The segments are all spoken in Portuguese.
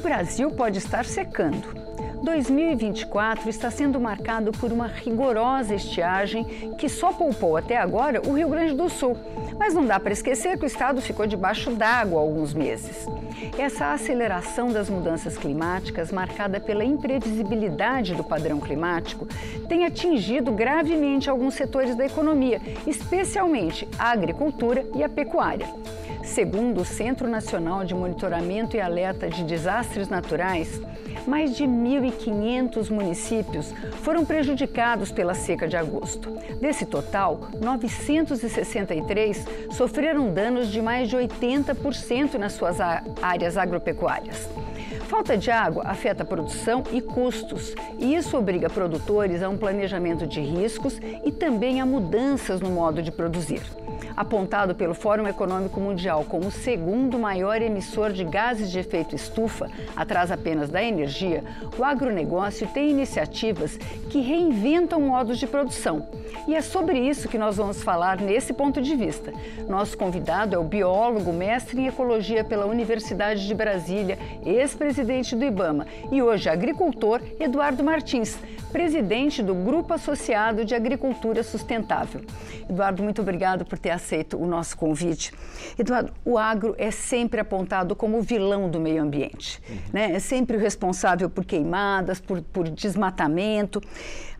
Brasil pode estar secando. 2024 está sendo marcado por uma rigorosa estiagem que só poupou até agora o Rio Grande do Sul. Mas não dá para esquecer que o estado ficou debaixo d'água há alguns meses. Essa aceleração das mudanças climáticas, marcada pela imprevisibilidade do padrão climático, tem atingido gravemente alguns setores da economia, especialmente a agricultura e a pecuária. Segundo o Centro Nacional de Monitoramento e Alerta de Desastres Naturais, mais de 1.500 municípios foram prejudicados pela seca de agosto. Desse total, 963 sofreram danos de mais de 80% nas suas áreas agropecuárias. Falta de água afeta a produção e custos, e isso obriga produtores a um planejamento de riscos e também a mudanças no modo de produzir. Apontado pelo Fórum Econômico Mundial como o segundo maior emissor de gases de efeito estufa, atrás apenas da energia, o agronegócio tem iniciativas que reinventam modos de produção. E é sobre isso que nós vamos falar nesse ponto de vista. Nosso convidado é o biólogo, mestre em ecologia pela Universidade de Brasília, ex-presidente do IBAMA e hoje agricultor, Eduardo Martins, presidente do Grupo Associado de Agricultura Sustentável. Eduardo, muito obrigado por ter aceito o nosso convite. Eduardo, o agro é sempre apontado como o vilão do meio ambiente, né? É sempre o responsável por queimadas, por desmatamento,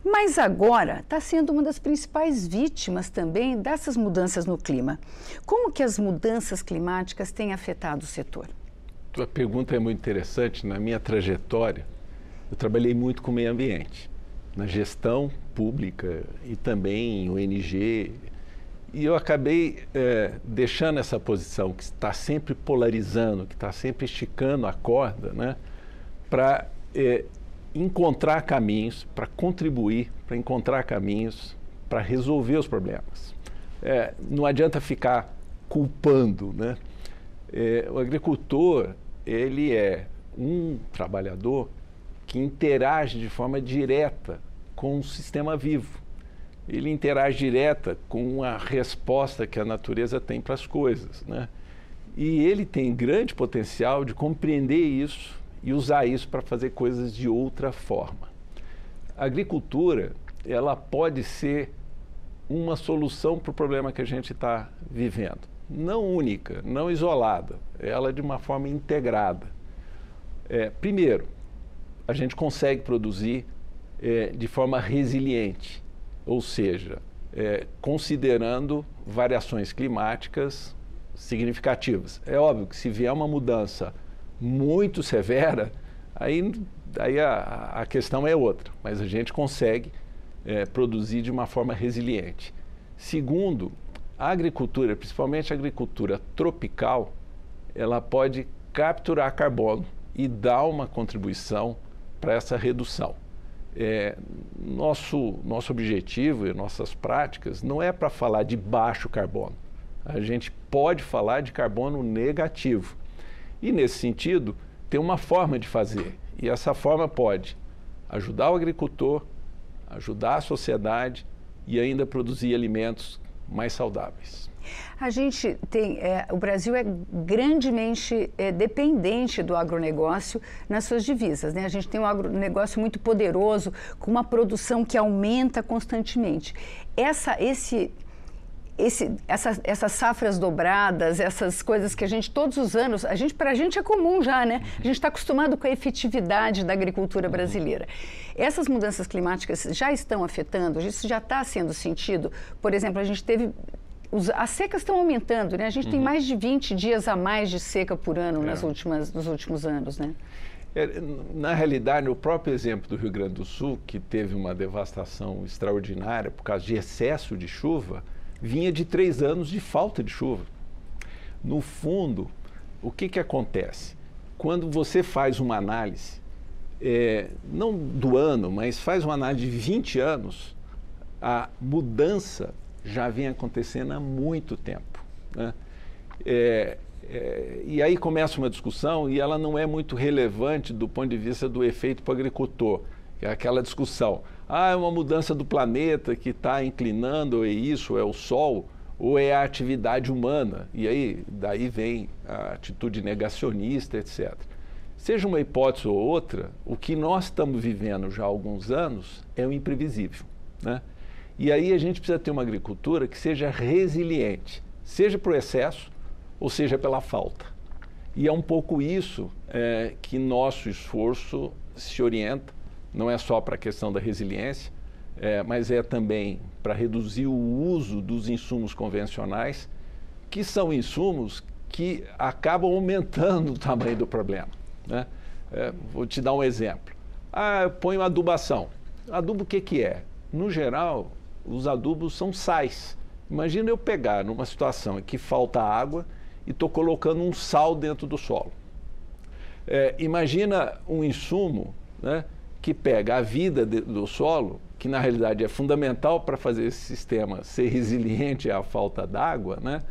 mas agora está sendo uma das principais vítimas também dessas mudanças no clima. Como que as mudanças climáticas têm afetado o setor? Tua pergunta é muito interessante. Na minha trajetória, eu trabalhei muito com o meio ambiente, na gestão pública e também em ONG. E eu acabei deixando essa posição que está sempre polarizando, que está sempre esticando a corda, né, para encontrar caminhos, para contribuir, para encontrar caminhos, para resolver os problemas. Não adianta ficar culpando, né? O agricultor, ele é um trabalhador que interage de forma direta com o sistema vivo. Ele interage direta com a resposta que a natureza tem para as coisas, né? E ele tem grande potencial de compreender isso e usar isso para fazer coisas de outra forma. A agricultura, ela pode ser uma solução para o problema que a gente está vivendo. Não única, não isolada, ela de uma forma integrada. Primeiro, a gente consegue produzir de forma resiliente, ou seja, considerando variações climáticas significativas. É óbvio que se vier uma mudança muito severa, aí a questão é outra, mas a gente consegue produzir de uma forma resiliente. Segundo, a agricultura, principalmente a agricultura tropical, ela pode capturar carbono e dar uma contribuição para essa redução. Nosso objetivo e nossas práticas não é para falar de baixo carbono. A gente pode falar de carbono negativo. E, nesse sentido, tem uma forma de fazer. E essa forma pode ajudar o agricultor, ajudar a sociedade e ainda produzir alimentos mais saudáveis. A gente tem, o Brasil é grandemente dependente do agronegócio nas suas divisas, né? A gente tem um agronegócio muito poderoso, com uma produção que aumenta constantemente. Essas safras dobradas, essas coisas que a gente, todos os anos, para a gente é comum já, né? A gente está acostumado com a efetividade da agricultura brasileira. Essas mudanças climáticas já estão afetando, isso já está sendo sentido. Por exemplo, a gente teve... As secas estão aumentando, né? A gente tem mais de 20 dias a mais de seca por ano nos últimos anos, né? Na realidade, o próprio exemplo do Rio Grande do Sul, que teve uma devastação extraordinária por causa de excesso de chuva, vinha de 3 anos de falta de chuva. No fundo, o que acontece? Quando você faz uma análise, não do ano, mas faz uma análise de 20 anos, a mudança já vem acontecendo há muito tempo, né? E aí começa uma discussão e ela não é muito relevante do ponto de vista do efeito para o agricultor. É aquela discussão, é uma mudança do planeta que está inclinando, ou é isso, ou é o Sol, ou é a atividade humana. E aí, daí vem a atitude negacionista, etc. Seja uma hipótese ou outra, o que nós estamos vivendo já há alguns anos é o imprevisível, né? E aí a gente precisa ter uma agricultura que seja resiliente, seja para o excesso ou seja pela falta. E é um pouco isso que nosso esforço se orienta, não é só para a questão da resiliência, mas é também para reduzir o uso dos insumos convencionais, que são insumos que acabam aumentando o tamanho do problema, né? Vou te dar um exemplo. Eu ponho adubação. Adubo o que é? No geral, os adubos são sais. Imagina eu pegar numa situação em que falta água e estou colocando um sal dentro do solo. Imagina um insumo, né, que pega a vida do solo, que na realidade é fundamental para fazer esse sistema ser resiliente à falta d'água, né,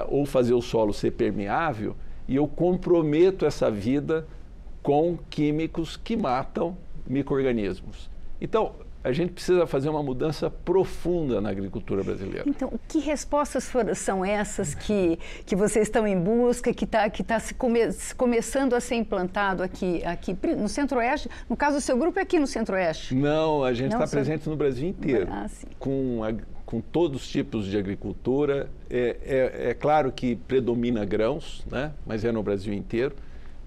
ou fazer o solo ser permeável, e eu comprometo essa vida com químicos que matam micro-organismos. Então, a gente precisa fazer uma mudança profunda na agricultura brasileira. Então, que respostas são essas que vocês estão em busca, que está começando a ser implantado aqui no Centro-Oeste? No caso, o seu grupo é aqui no Centro-Oeste? Não, a gente está presente no Brasil inteiro, sim. com todos os tipos de agricultura. É claro que predomina grãos, né? Mas é no Brasil inteiro.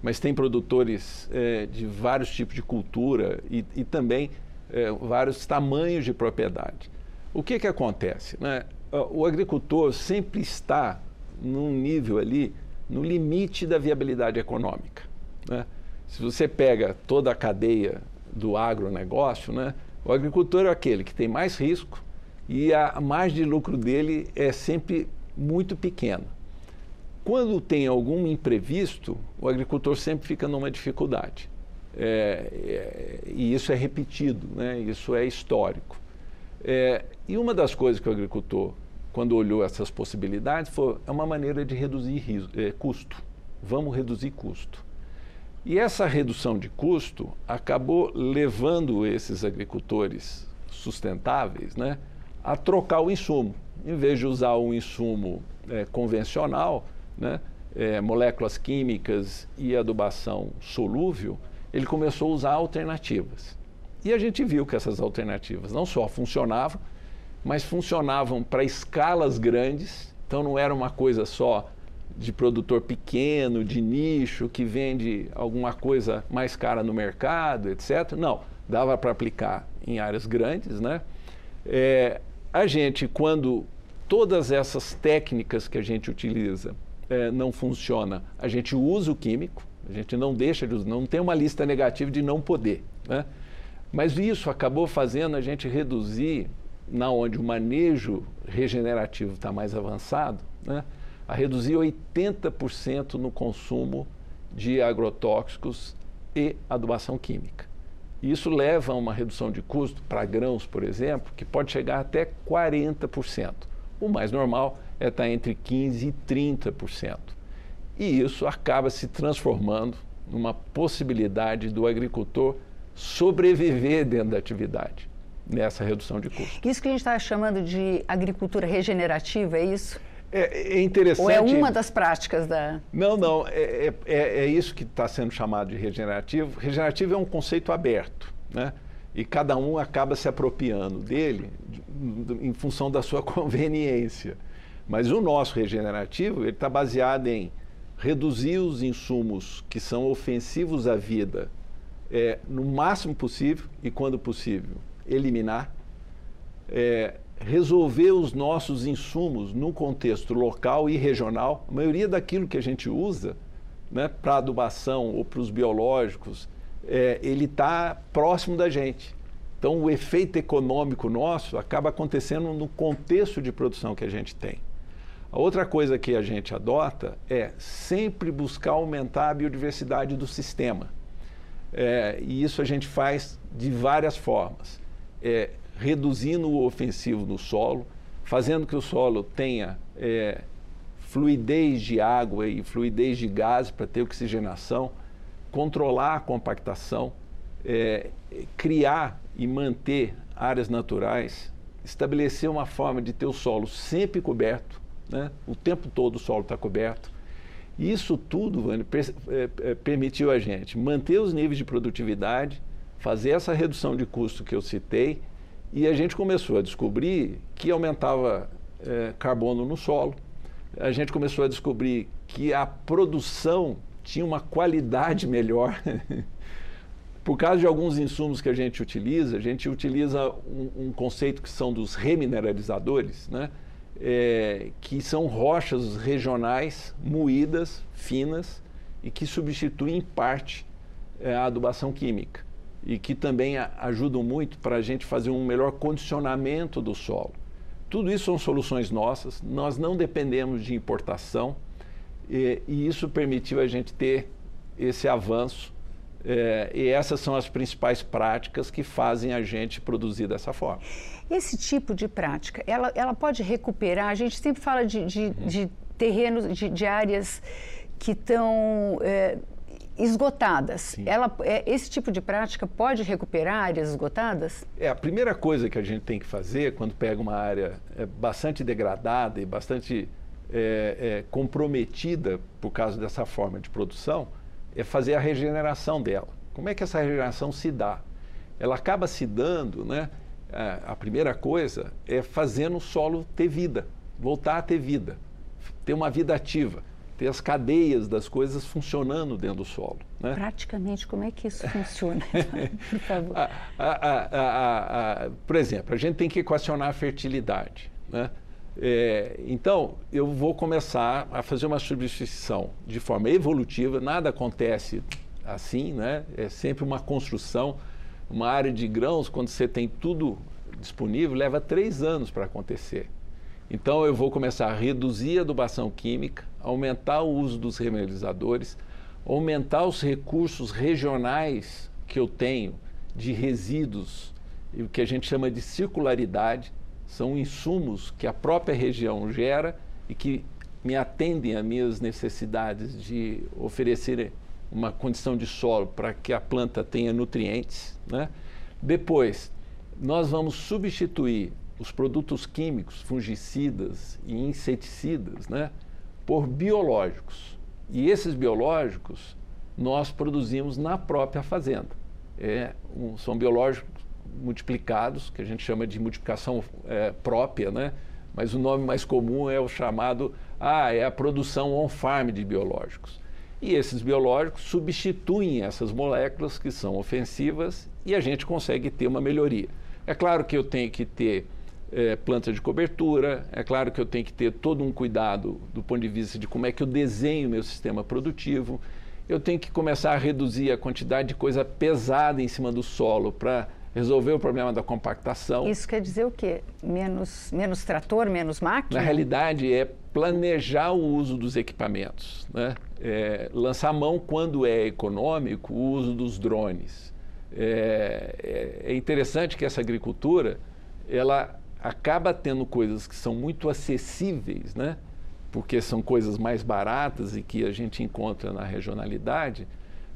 Mas tem produtores de vários tipos de cultura e também vários tamanhos de propriedade. O que acontece, né? O agricultor sempre está num nível ali, no limite da viabilidade econômica, né? Se você pega toda a cadeia do agronegócio, né, o agricultor é aquele que tem mais risco e a margem de lucro dele é sempre muito pequena. Quando tem algum imprevisto, o agricultor sempre fica numa dificuldade. E isso é repetido, né? Isso é histórico. E uma das coisas que o agricultor, quando olhou essas possibilidades, é uma maneira de reduzir custo. Vamos reduzir custo. E essa redução de custo acabou levando esses agricultores sustentáveis, né, a trocar o insumo. Em vez de usar um insumo convencional, né, moléculas químicas e adubação solúvel, ele começou a usar alternativas. E a gente viu que essas alternativas não só funcionavam, mas funcionavam para escalas grandes. Então não era uma coisa só de produtor pequeno, de nicho, que vende alguma coisa mais cara no mercado, etc. Não, dava para aplicar em áreas grandes, né? A gente, quando todas essas técnicas que a gente utiliza não funcionam, a gente usa o químico, a gente não deixa de usar, não tem uma lista negativa de não poder, né? Mas isso acabou fazendo a gente reduzir, na onde o manejo regenerativo está mais avançado, né, a reduzir 80% no consumo de agrotóxicos e adubação química. Isso leva a uma redução de custo para grãos, por exemplo, que pode chegar até 40%. O mais normal é estar entre 15% e 30%. E isso acaba se transformando numa possibilidade do agricultor sobreviver dentro da atividade, nessa redução de custo. Isso que a gente está chamando de agricultura regenerativa, é isso? É interessante. Ou é uma das práticas da... Não. É isso que está sendo chamado de regenerativo. Regenerativo é um conceito aberto, né? E cada um acaba se apropriando dele em função da sua conveniência. Mas o nosso regenerativo, ele está baseado em reduzir os insumos que são ofensivos à vida no máximo possível e, quando possível, eliminar, resolver os nossos insumos no contexto local e regional. A maioria daquilo que a gente usa, né, para adubação ou para os biológicos, ele está próximo da gente. Então, o efeito econômico nosso acaba acontecendo no contexto de produção que a gente tem. A outra coisa que a gente adota é sempre buscar aumentar a biodiversidade do sistema. E isso a gente faz de várias formas. Reduzindo o ofensivo no solo, fazendo que o solo tenha fluidez de água e fluidez de gás para ter oxigenação, controlar a compactação, criar e manter áreas naturais, estabelecer uma forma de ter o solo sempre coberto, né? O tempo todo o solo está coberto. E isso tudo, Vânia, permitiu a gente manter os níveis de produtividade, fazer essa redução de custo que eu citei, e a gente começou a descobrir que aumentava carbono no solo. A gente começou a descobrir que a produção tinha uma qualidade melhor. Por causa de alguns insumos que a gente utiliza um conceito que são dos remineralizadores, né? Que são rochas regionais moídas, finas, e que substituem em parte a adubação química e que também ajudam muito para a gente fazer um melhor condicionamento do solo. Tudo isso são soluções nossas, nós não dependemos de importação e isso permitiu a gente ter esse avanço e essas são as principais práticas que fazem a gente produzir dessa forma. Esse tipo de prática, ela pode recuperar? A gente sempre fala de terrenos, de áreas que estão esgotadas. Esse tipo de prática pode recuperar áreas esgotadas? A primeira coisa que a gente tem que fazer quando pega uma área bastante degradada e bastante comprometida por causa dessa forma de produção, é fazer a regeneração dela. Como é que essa regeneração se dá? Ela acaba se dando, né? A primeira coisa é fazendo o solo ter vida, voltar a ter vida, ter uma vida ativa, ter as cadeias das coisas funcionando dentro do solo, né? Praticamente, como é que isso funciona? Por favor. Por exemplo, a gente tem que equacionar a fertilidade, né? Então, eu vou começar a fazer uma substituição de forma evolutiva, nada acontece assim, né? É sempre uma construção. Uma área de grãos, quando você tem tudo disponível, leva 3 anos para acontecer. Então, eu vou começar a reduzir a adubação química, aumentar o uso dos remineralizadores, aumentar os recursos regionais que eu tenho de resíduos, o que a gente chama de circularidade. São insumos que a própria região gera e que me atendem às minhas necessidades de oferecer uma condição de solo para que a planta tenha nutrientes, né? Depois, nós vamos substituir os produtos químicos, fungicidas e inseticidas, né, por biológicos. E esses biológicos nós produzimos na própria fazenda. São biológicos multiplicados, que a gente chama de multiplicação própria, né? Mas o nome mais comum é o chamado, é a produção on-farm de biológicos. E esses biológicos substituem essas moléculas que são ofensivas e a gente consegue ter uma melhoria. É claro que eu tenho que ter planta de cobertura, é claro que eu tenho que ter todo um cuidado do ponto de vista de como é que eu desenho meu sistema produtivo. Eu tenho que começar a reduzir a quantidade de coisa pesada em cima do solo para resolver o problema da compactação. Isso quer dizer o quê? Menos trator, menos máquina? Na realidade, é planejar o uso dos equipamentos, né? Lançar mão, quando é econômico, o uso dos drones. É interessante que essa agricultura, ela acaba tendo coisas que são muito acessíveis, né? Porque são coisas mais baratas e que a gente encontra na regionalidade,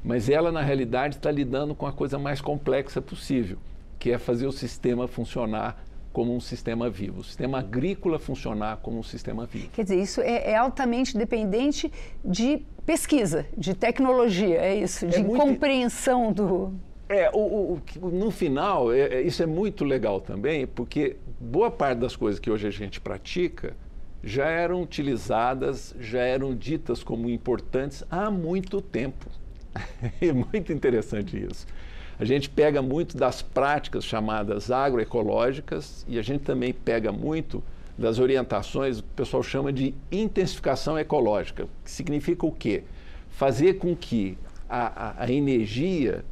mas ela, na realidade, está lidando com a coisa mais complexa possível, que é fazer o sistema funcionar como um sistema vivo, o sistema agrícola funcionar como um sistema vivo. Quer dizer, isso é altamente dependente de pesquisa, de tecnologia, é isso? De compreensão do... No final, isso é muito legal também, porque boa parte das coisas que hoje a gente pratica já eram utilizadas, já eram ditas como importantes há muito tempo. É muito interessante isso. A gente pega muito das práticas chamadas agroecológicas e a gente também pega muito das orientações que o pessoal chama de intensificação ecológica, que significa o quê? Fazer com que a energia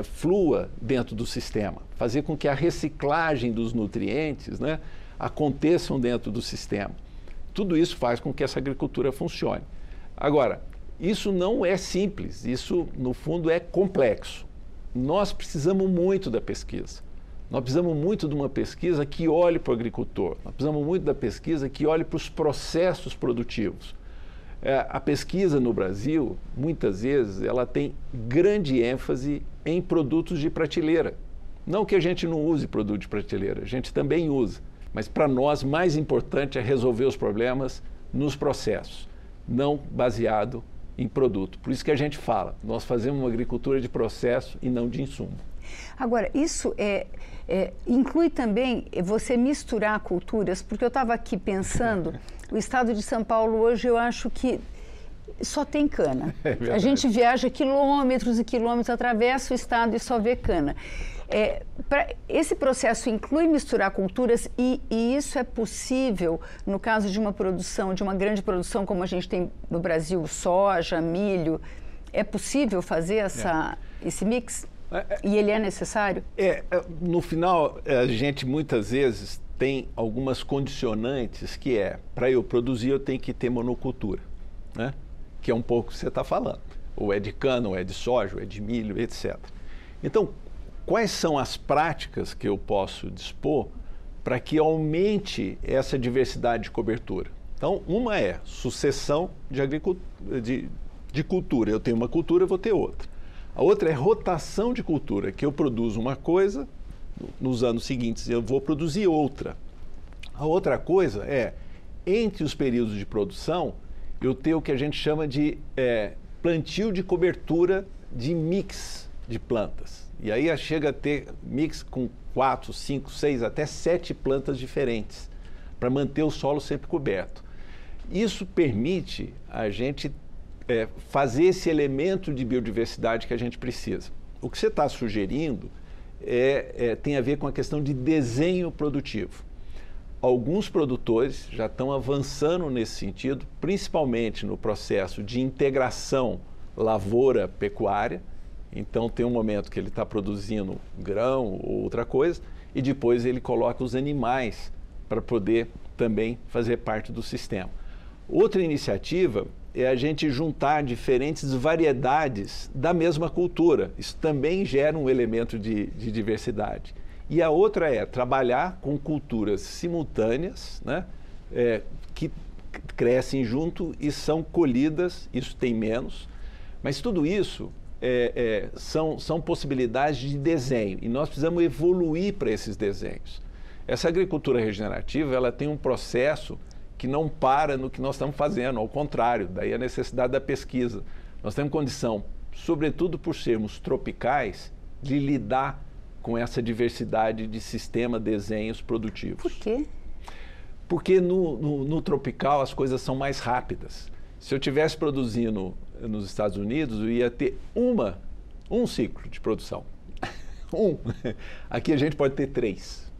flua dentro do sistema, fazer com que a reciclagem dos nutrientes, né, aconteçam dentro do sistema. Tudo isso faz com que essa agricultura funcione. Agora, isso não é simples, isso no fundo é complexo. Nós precisamos muito da pesquisa. Nós precisamos muito de uma pesquisa que olhe para o agricultor. Nós precisamos muito da pesquisa que olhe para os processos produtivos. A pesquisa no Brasil, muitas vezes, ela tem grande ênfase em produtos de prateleira. Não que a gente não use produto de prateleira, a gente também usa. Mas para nós, mais importante é resolver os problemas nos processos. não baseado em produto. Por isso que a gente fala, nós fazemos uma agricultura de processo e não de insumo. Agora, isso inclui também você misturar culturas, porque eu estava aqui pensando, o estado de São Paulo hoje eu acho que só tem cana. A gente viaja quilômetros e quilômetros, atravessa o estado e só vê cana. Esse processo inclui misturar culturas e isso é possível no caso de uma produção, de uma grande produção como a gente tem no Brasil, soja, milho. É possível fazer esse mix? E ele é necessário? No final, a gente muitas vezes tem algumas condicionantes que para eu produzir eu tenho que ter monocultura, né? Que é um pouco o que você está falando. Ou é de cana, ou é de soja, ou é de milho, etc. Então, quais são as práticas que eu posso dispor para que aumente essa diversidade de cobertura? Então, uma é sucessão de cultura. Eu tenho uma cultura, eu vou ter outra. A outra é rotação de cultura, que eu produzo uma coisa, nos anos seguintes eu vou produzir outra. A outra coisa entre os períodos de produção, eu tenho o que a gente chama de plantio de cobertura de mix de plantas. E aí chega a ter mix com 4, 5, 6, até 7 plantas diferentes, para manter o solo sempre coberto. Isso permite a gente fazer esse elemento de biodiversidade que a gente precisa. O que você está sugerindo tem a ver com a questão de desenho produtivo. Alguns produtores já estão avançando nesse sentido, principalmente no processo de integração lavoura-pecuária. Então tem um momento que ele está produzindo grão ou outra coisa e depois ele coloca os animais para poder também fazer parte do sistema. Outra iniciativa é a gente juntar diferentes variedades da mesma cultura. Isso também gera um elemento de diversidade. E a outra é trabalhar com culturas simultâneas, né, que crescem junto e são colhidas, isso tem menos, mas tudo isso são possibilidades de desenho e nós precisamos evoluir para esses desenhos. Essa agricultura regenerativa, ela tem um processo que não para no que nós estamos fazendo, ao contrário, daí a necessidade da pesquisa. Nós temos condição, sobretudo por sermos tropicais, de lidar com essa diversidade de sistema, desenhos produtivos. Por quê? Porque no tropical as coisas são mais rápidas. Se eu estivesse produzindo nos Estados Unidos, eu ia ter um ciclo de produção. Aqui a gente pode ter 3.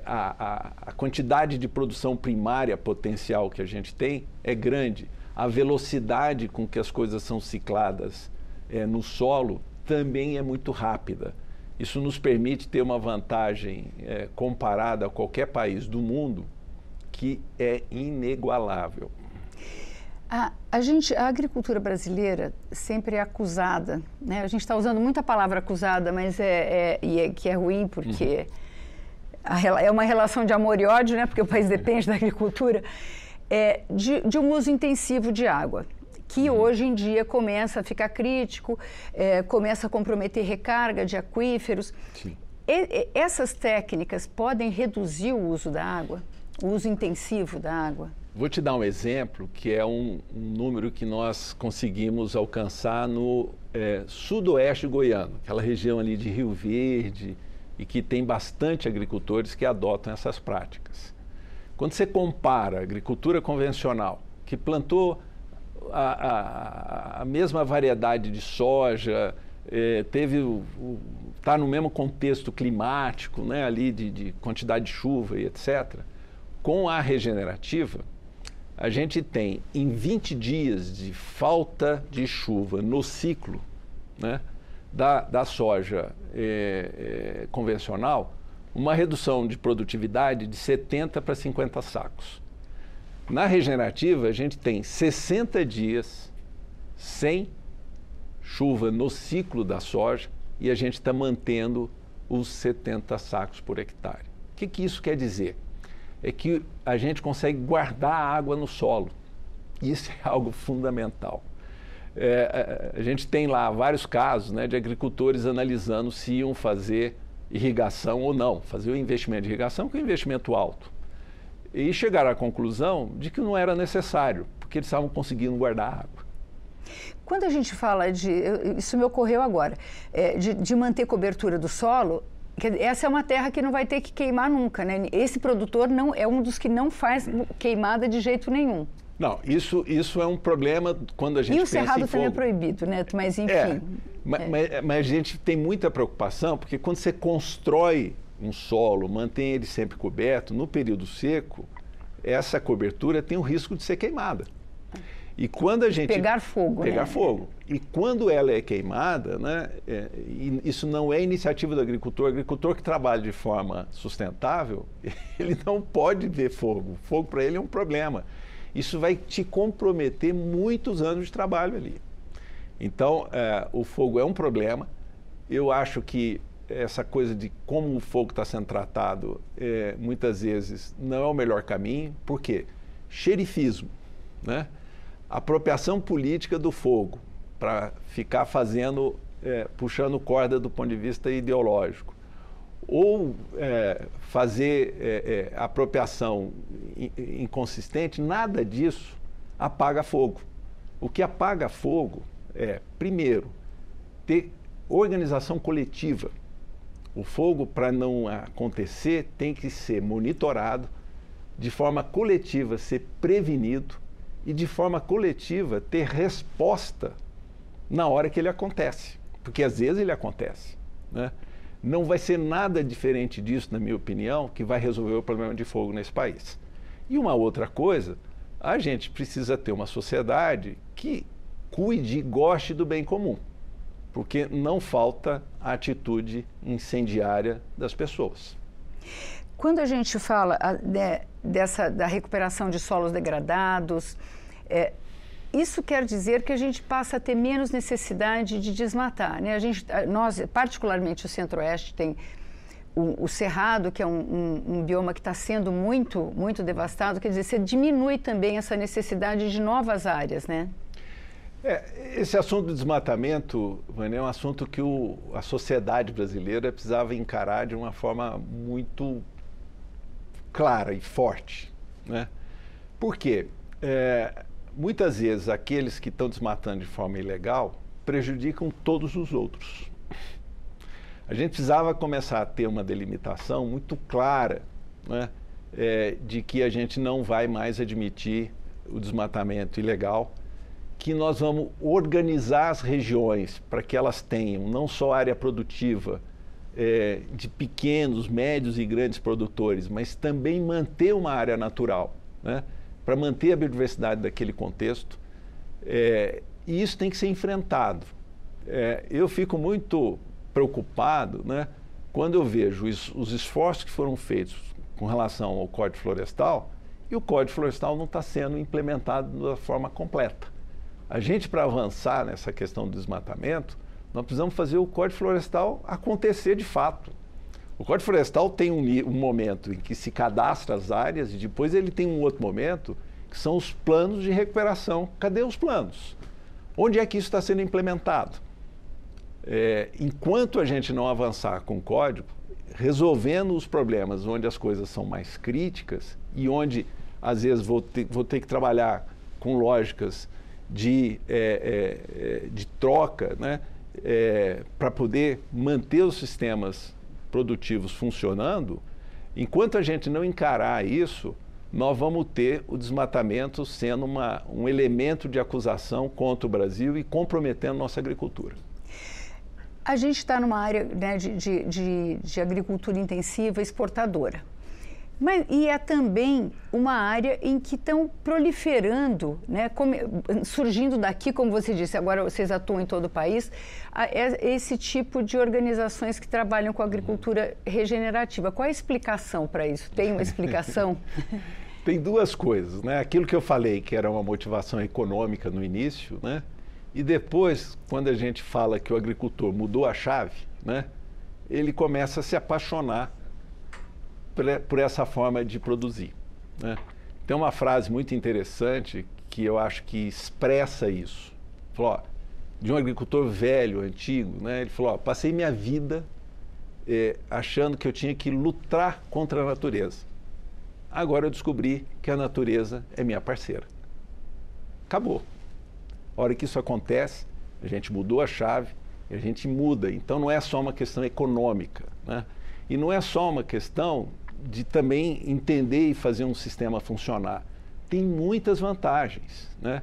A quantidade de produção primária potencial que a gente tem é grande. A velocidade com que as coisas são cicladas no solo também é muito rápida. Isso nos permite ter uma vantagem comparada a qualquer país do mundo que é inigualável. A agricultura brasileira sempre é acusada, né? A gente está usando muita palavra acusada, mas que é ruim porque é uma relação de amor e ódio, né? Porque o país depende da agricultura, de um uso intensivo de água, que hoje em dia começa a ficar crítico, começa a comprometer recarga de aquíferos. Sim. Essas técnicas podem reduzir o uso da água, o uso intensivo da água? Vou te dar um exemplo, que é um número que nós conseguimos alcançar no sudoeste goiano, aquela região ali de Rio Verde, e que tem bastante agricultores que adotam essas práticas. Quando você compara a agricultura convencional, que plantou a mesma variedade de soja, está no mesmo contexto climático, né, ali de quantidade de chuva e etc., com a regenerativa, a gente tem em 20 dias de falta de chuva no ciclo, né, da soja convencional, uma redução de produtividade de 70 para 50 sacos. Na regenerativa, a gente tem 60 dias sem chuva no ciclo da soja e a gente está mantendo os 70 sacos por hectare. O que isso quer dizer? É que a gente consegue guardar a água no solo. Isso é algo fundamental. A gente tem lá vários casos, né, de agricultores analisando se iam fazer irrigação ou não, fazer o investimento de irrigação, que é um investimento alto. E chegaram à conclusão de que não era necessário, porque eles estavam conseguindo guardar água. Quando a gente fala isso me ocorreu agora, de manter cobertura do solo, essa é uma terra que não vai ter que queimar nunca, né? Esse produtor não é um dos que não faz queimada de jeito nenhum. Não, isso é um problema quando a gente pensa em fogo. E o cerrado também é proibido, né? Mas enfim. Mas a gente tem muita preocupação, porque quando você constrói um solo, mantém ele sempre coberto, no período seco, essa cobertura tem o risco de ser queimada. E quando a gente... Pegar fogo, Pegar fogo. E quando ela é queimada, né, isso não é iniciativa do agricultor. O agricultor que trabalha de forma sustentável, ele não pode ver fogo. Fogo para ele é um problema. Isso vai te comprometer muitos anos de trabalho ali. Então, o fogo é um problema. Eu acho que essa coisa de como o fogo está sendo tratado, muitas vezes, não é o melhor caminho. Por quê? Xerifismo, né? Apropriação política do fogo, para ficar fazendo, puxando corda do ponto de vista ideológico. Ou fazer apropriação inconsistente, nada disso apaga fogo. O que apaga fogo é, primeiro, ter organização coletiva. O fogo, para não acontecer, tem que ser monitorado, de forma coletiva ser prevenido e de forma coletiva ter resposta na hora que ele acontece, porque às vezes ele acontece, né? Não vai ser nada diferente disso, na minha opinião, que vai resolver o problema de fogo nesse país. E uma outra coisa, a gente precisa ter uma sociedade que cuide e goste do bem comum, porque não falta a atitude incendiária das pessoas. Quando a gente fala da recuperação de solos degradados, isso quer dizer que a gente passa a ter menos necessidade de desmatar, né? Nós, particularmente o Centro-Oeste, tem o Cerrado, que é um bioma que está sendo muito, muito devastado. Quer dizer, você diminui também essa necessidade de novas áreas, né? Esse assunto do desmatamento, Vânia, é um assunto que a sociedade brasileira precisava encarar de uma forma muito clara e forte, né? Por quê? Muitas vezes aqueles que estão desmatando de forma ilegal prejudicam todos os outros. A gente precisava começar a ter uma delimitação muito clara, né, de que a gente não vai mais admitir o desmatamento ilegal, que nós vamos organizar as regiões para que elas tenham não só área produtiva de pequenos, médios e grandes produtores, mas também manter uma área natural, né, para manter a biodiversidade daquele contexto, e isso tem que ser enfrentado. Eu fico muito preocupado, né, quando eu vejo os esforços que foram feitos com relação ao Código Florestal, e o Código Florestal não está sendo implementado da forma completa. A gente, para avançar nessa questão do desmatamento, nós precisamos fazer o Código Florestal acontecer de fato. O Código Florestal tem um momento em que se cadastra as áreas e depois ele tem um outro momento que são os planos de recuperação. Cadê os planos? Onde é que isso está sendo implementado? Enquanto a gente não avançar com o Código, resolvendo os problemas onde as coisas são mais críticas e onde, às vezes, vou ter que trabalhar com lógicas de troca, né, para poder manter os sistemas produtivos funcionando, enquanto a gente não encarar isso, nós vamos ter o desmatamento sendo um elemento de acusação contra o Brasil e comprometendo nossa agricultura. A gente está numa área, né, de agricultura intensiva, exportadora. E é também uma área em que estão proliferando, né, surgindo daqui, como você disse, agora vocês atuam em todo o país, esse tipo de organizações que trabalham com agricultura regenerativa. Qual é a explicação para isso? Tem uma explicação? Tem duas coisas, né? Aquilo que eu falei, que era uma motivação econômica no início, né? E depois, quando a gente fala que o agricultor mudou a chave, né, ele começa a se apaixonar por essa forma de produzir, né? Tem uma frase muito interessante que eu acho que expressa isso. Falou, ó, de um agricultor velho, antigo, né? Ele falou, ó, passei minha vida achando que eu tinha que lutar contra a natureza. Agora eu descobri que a natureza é minha parceira. acabou. A hora que isso acontece, a gente mudou a chave, a gente muda. Então não é só uma questão econômica, né? E não é só uma questão de também entender e fazer um sistema funcionar. Tem muitas vantagens, né?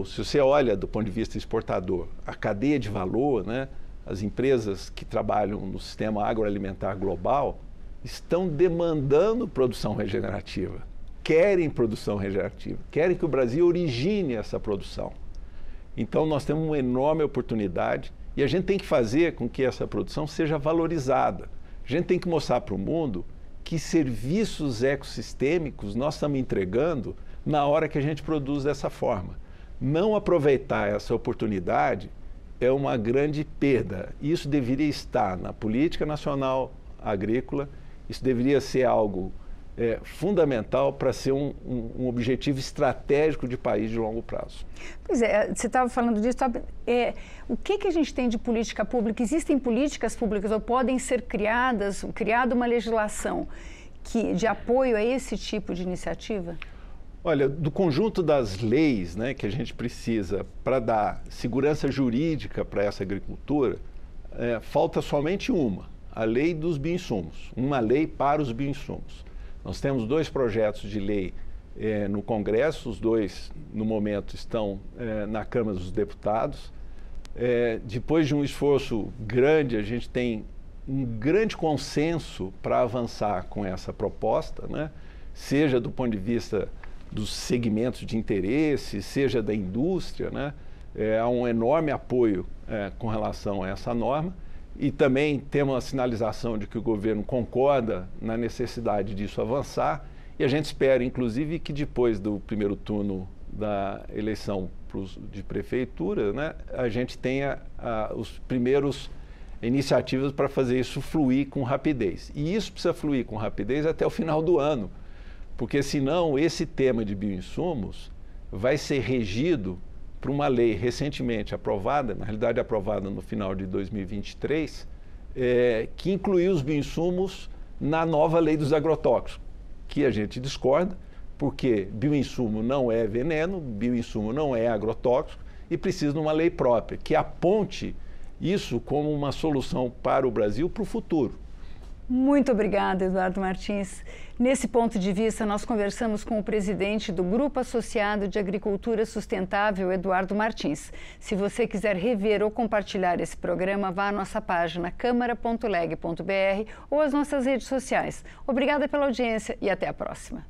Se você olha do ponto de vista exportador, a cadeia de valor, né? As empresas que trabalham no sistema agroalimentar global estão demandando produção regenerativa, querem produção regenerativa, querem que o Brasil origine essa produção. Então nós temos uma enorme oportunidade e a gente tem que fazer com que essa produção seja valorizada. A gente tem que mostrar para o mundo que serviços ecossistêmicos nós estamos entregando na hora que a gente produz dessa forma. Não aproveitar essa oportunidade é uma grande perda. Isso deveria estar na política nacional agrícola, isso deveria ser algo fundamental para ser um objetivo estratégico de país de longo prazo. Pois é, você estava falando disso. O que a gente tem de política pública? Existem políticas públicas ou podem ser criada uma legislação de apoio a esse tipo de iniciativa? Olha, do conjunto das leis, né, que a gente precisa para dar segurança jurídica para essa agricultura, falta somente uma, a lei dos bioinsumos, uma lei para os bioinsumos. Nós temos 2 projetos de lei no Congresso, os 2, no momento, estão na Câmara dos Deputados. Depois de um esforço grande, a gente tem um grande consenso para avançar com essa proposta, né? Seja do ponto de vista dos segmentos de interesse, seja da indústria, né? Há um enorme apoio com relação a essa norma. E também temos a sinalização de que o governo concorda na necessidade disso avançar e a gente espera, inclusive, que depois do primeiro turno da eleição de prefeitura, né, a gente tenha os primeiros iniciativas para fazer isso fluir com rapidez. E isso precisa fluir com rapidez até o final do ano, porque senão esse tema de bioinsumos vai ser regido por uma lei recentemente aprovada, na realidade aprovada no final de 2023, que incluiu os bioinsumos na nova lei dos agrotóxicos, que a gente discorda, porque bioinsumo não é veneno, bioinsumo não é agrotóxico e precisa de uma lei própria, que aponte isso como uma solução para o Brasil para o futuro. Muito obrigada, Eduardo Martins. Nesse ponto de vista, nós conversamos com o presidente do Grupo Associado de Agricultura Sustentável, Eduardo Martins. Se você quiser rever ou compartilhar esse programa, vá à nossa página câmara.leg.br ou às nossas redes sociais. Obrigada pela audiência e até a próxima.